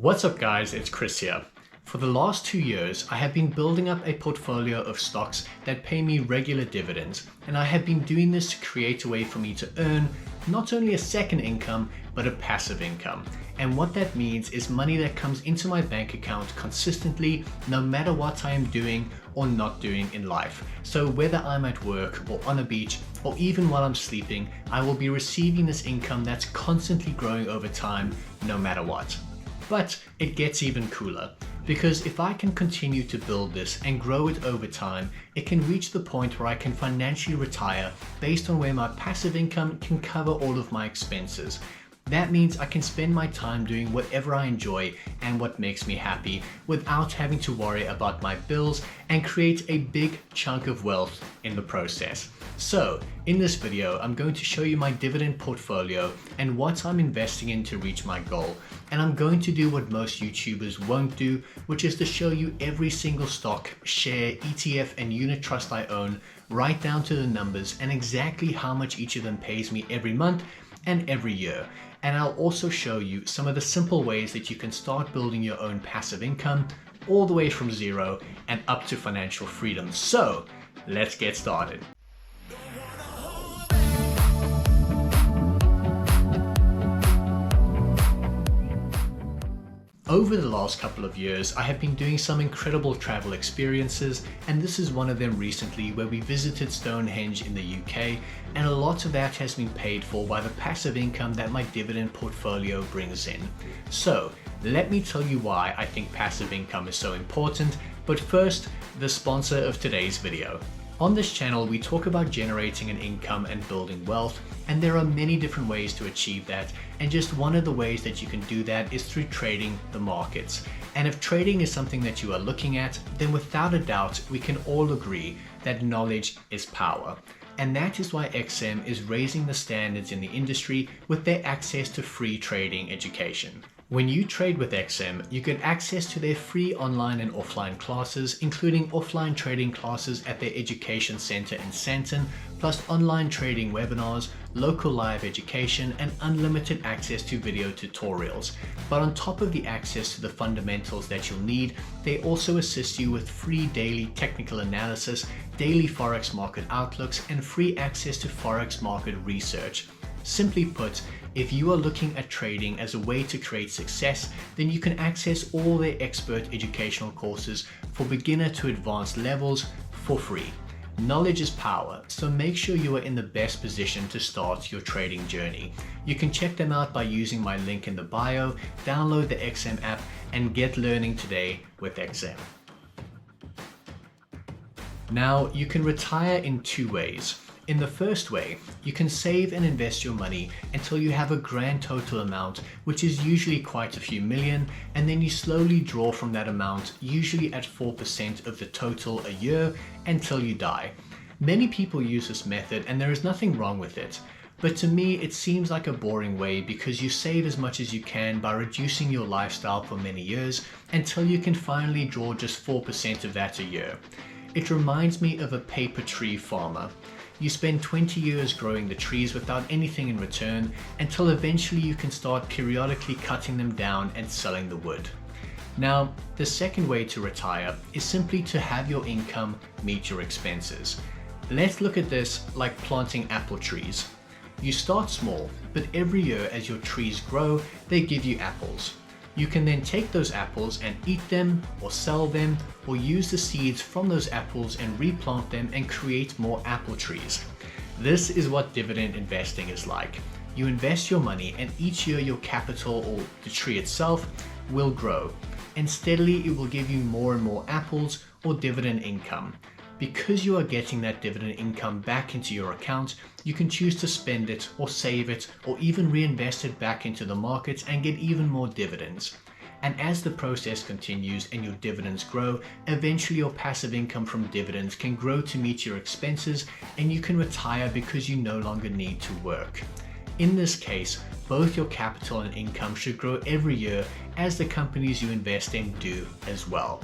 What's up guys, it's Chris here. For the last 2 years, I have been building up a portfolio of stocks that pay me regular dividends, and I have been doing this to create a way for me to earn not only a second income, but a passive income. And what that means is money that comes into my bank account consistently, no matter what I am doing or not doing in life. So whether I'm at work or on a beach, or even while I'm sleeping, I will be receiving this income that's constantly growing over time, no matter what. But it gets even cooler, because if I can continue to build this and grow it over time, it can reach the point where I can financially retire based on where my passive income can cover all of my expenses. That means I can spend my time doing whatever I enjoy and what makes me happy without having to worry about my bills and create a big chunk of wealth in the process. So in this video, I'm going to show you my dividend portfolio and what I'm investing in to reach my goal. And I'm going to do what most YouTubers won't do, which is to show you every single stock, share, ETF, and unit trust I own, right down to the numbers and exactly how much each of them pays me every month and every year. And I'll also show you some of the simple ways that you can start building your own passive income all the way from zero and up to financial freedom. So let's get started. Over the last couple of years, I have been doing some incredible travel experiences, and this is one of them recently where we visited Stonehenge in the UK, and a lot of that has been paid for by the passive income that my dividend portfolio brings in. So let me tell you why I think passive income is so important, but first, the sponsor of today's video. On this channel, we talk about generating an income and building wealth, and there are many different ways to achieve that, and just one of the ways that you can do that is through trading the markets. And if trading is something that you are looking at, then without a doubt, we can all agree that knowledge is power. And that is why XM is raising the standards in the industry with their access to free trading education. When you trade with XM, you get access to their free online and offline classes, including offline trading classes at their education center in Santon, plus online trading webinars, local live education, and unlimited access to video tutorials. But on top of the access to the fundamentals that you'll need, they also assist you with free daily technical analysis, daily Forex market outlooks, and free access to Forex market research. Simply put, if you are looking at trading as a way to create success, then you can access all their expert educational courses for beginner to advanced levels for free. Knowledge is power, so make sure you are in the best position to start your trading journey. You can check them out by using my link in the bio, download the XM app, and get learning today with XM. Now, you can retire in two ways. In the first way, you can save and invest your money until you have a grand total amount, which is usually quite a few million, and then you slowly draw from that amount, usually at 4% of the total a year, until you die. Many people use this method and there is nothing wrong with it. But to me, it seems like a boring way because you save as much as you can by reducing your lifestyle for many years until you can finally draw just 4% of that a year. It reminds me of a paper tree farmer. You spend 20 years growing the trees without anything in return until eventually you can start periodically cutting them down and selling the wood. Now, the second way to retire is simply to have your income meet your expenses. Let's look at this like planting apple trees. You start small, but every year as your trees grow, they give you apples. You can then take those apples and eat them, or sell them, or use the seeds from those apples and replant them and create more apple trees. This is what dividend investing is like. You invest your money and each year your capital, or the tree itself, will grow. And steadily it will give you more and more apples or dividend income. Because you are getting that dividend income back into your account, you can choose to spend it or save it or even reinvest it back into the market and get even more dividends. And as the process continues and your dividends grow, eventually your passive income from dividends can grow to meet your expenses and you can retire because you no longer need to work. In this case, both your capital and income should grow every year as the companies you invest in do as well.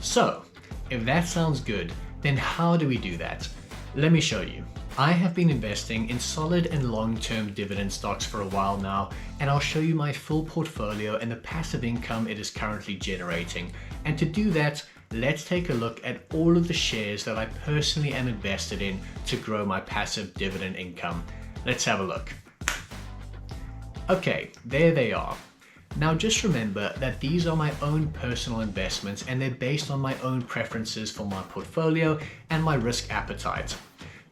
So, if that sounds good, then how do we do that? Let me show you. I have been investing in solid and long-term dividend stocks for a while now, and I'll show you my full portfolio and the passive income it is currently generating. And to do that, let's take a look at all of the shares that I personally am invested in to grow my passive dividend income. Let's have a look. Okay, there they are. Now just remember that these are my own personal investments and they're based on my own preferences for my portfolio and my risk appetite.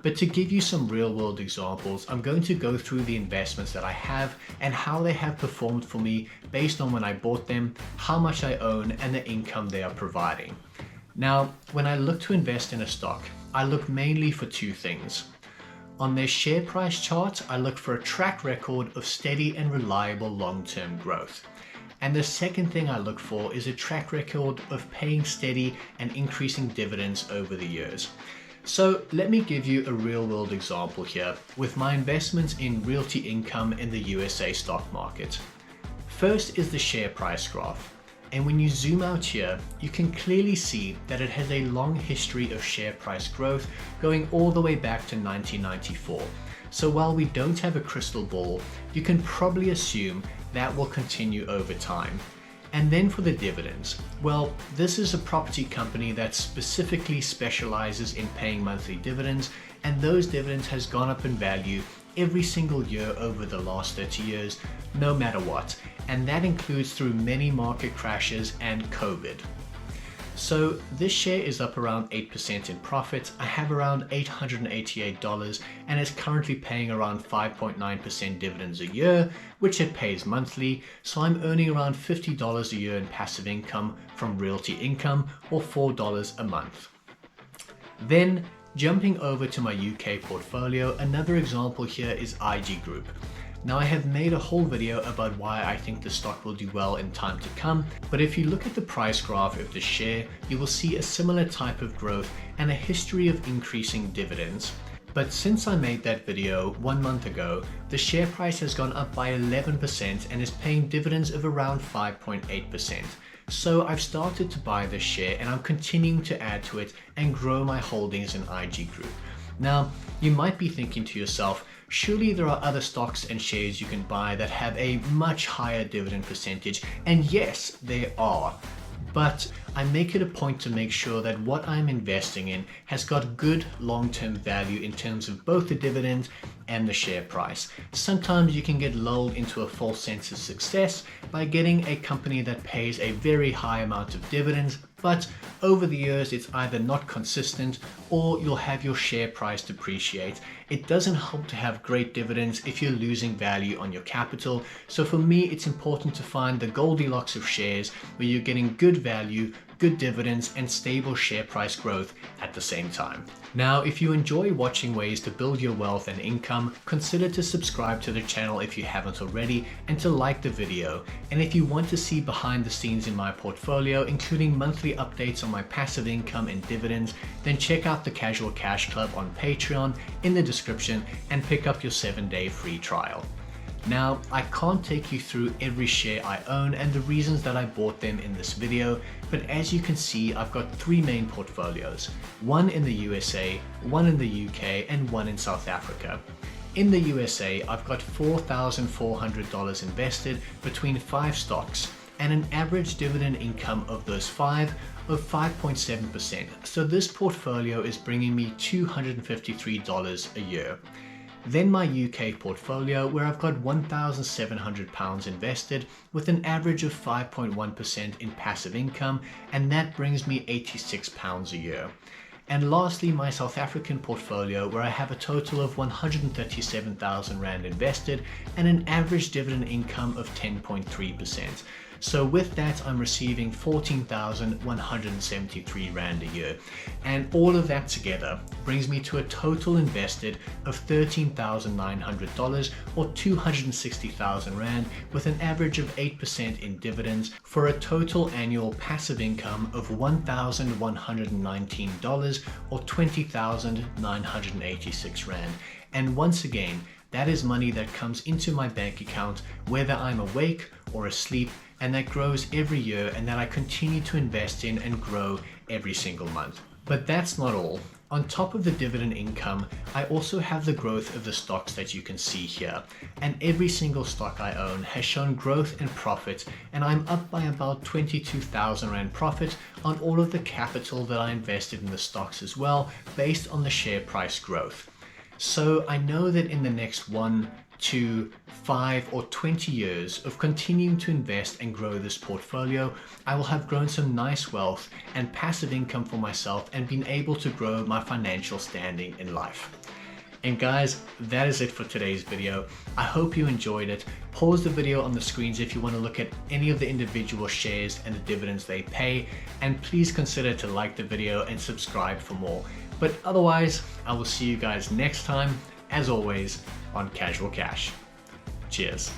But to give you some real world examples, I'm going to go through the investments that I have and how they have performed for me based on when I bought them, how much I own, and the income they are providing. Now, when I look to invest in a stock, I look mainly for two things. On their share price chart, I look for a track record of steady and reliable long-term growth. And the second thing I look for is a track record of paying steady and increasing dividends over the years. So let me give you a real-world example here with my investments in Realty Income in the USA stock market. First is the share price graph. And when you zoom out here, you can clearly see that it has a long history of share price growth going all the way back to 1994. So while we don't have a crystal ball, you can probably assume that will continue over time. And then for the dividends, well, this is a property company that specifically specializes in paying monthly dividends, and those dividends has gone up in value every single year over the last 30 years, no matter what. And that includes through many market crashes and COVID. So this share is up around 8% in profit. I have around $888 and it's currently paying around 5.9% dividends a year, which it pays monthly. So I'm earning around $50 a year in passive income from Realty Income, or $4 a month. Then jumping over to my UK portfolio, another example here is IG Group. Now I have made a whole video about why I think the stock will do well in time to come, but if you look at the price graph of the share, you will see a similar type of growth and a history of increasing dividends. But since I made that video 1 month ago, the share price has gone up by 11% and is paying dividends of around 5.8%. So I've started to buy this share and I'm continuing to add to it and grow my holdings in IG Group. Now, you might be thinking to yourself, surely there are other stocks and shares you can buy that have a much higher dividend percentage, and yes, there are. But I make it a point to make sure that what I'm investing in has got good long-term value in terms of both the dividend and the share price. Sometimes you can get lulled into a false sense of success by getting a company that pays a very high amount of dividends, but over the years it's either not consistent or you'll have your share price depreciate. It doesn't help to have great dividends if you're losing value on your capital. So for me, it's important to find the Goldilocks of shares where you're getting good value, good dividends, and stable share price growth at the same time. Now, if you enjoy watching ways to build your wealth and income, consider to subscribe to the channel if you haven't already, and to like the video. And if you want to see behind the scenes in my portfolio, including monthly updates on my passive income and dividends, then check out the Casual Cash Club on Patreon in the description and pick up your 7-day free trial. Now, I can't take you through every share I own and the reasons that I bought them in this video, but as you can see, I've got 3 main portfolios, one in the USA, one in the UK, and one in South Africa. In the USA, I've got $4,400 invested between 5 stocks and an average dividend income of those 5 of 5.7%. So this portfolio is bringing me $253 a year. Then my UK portfolio, where I've got £1,700 invested with an average of 5.1% in passive income, and that brings me £86 a year. And lastly, my South African portfolio, where I have a total of 137,000 Rand invested and an average dividend income of 10.3%. So with that, I'm receiving 14,173 Rand a year. And all of that together brings me to a total invested of $13,900 or 260,000 Rand with an average of 8% in dividends for a total annual passive income of $1,119 or 20,986 Rand. And once again, that is money that comes into my bank account whether I'm awake or asleep, and that grows every year and that I continue to invest in and grow every single month. But that's not all. On top of the dividend income, I also have the growth of the stocks that you can see here. And every single stock I own has shown growth and profit, and I'm up by about 22,000 Rand profit on all of the capital that I invested in the stocks as well, based on the share price growth. So I know that in the next 1, 2, 5 or 20 years of continuing to invest and grow this portfolio, I will have grown some nice wealth and passive income for myself and been able to grow my financial standing in life. And guys, that is it for today's video. I hope you enjoyed it. Pause the video on the screens if you want to look at any of the individual shares and the dividends they pay, and please consider to like the video and subscribe for more. But otherwise, I will see you guys next time, as always, on Casual Cash. Cheers.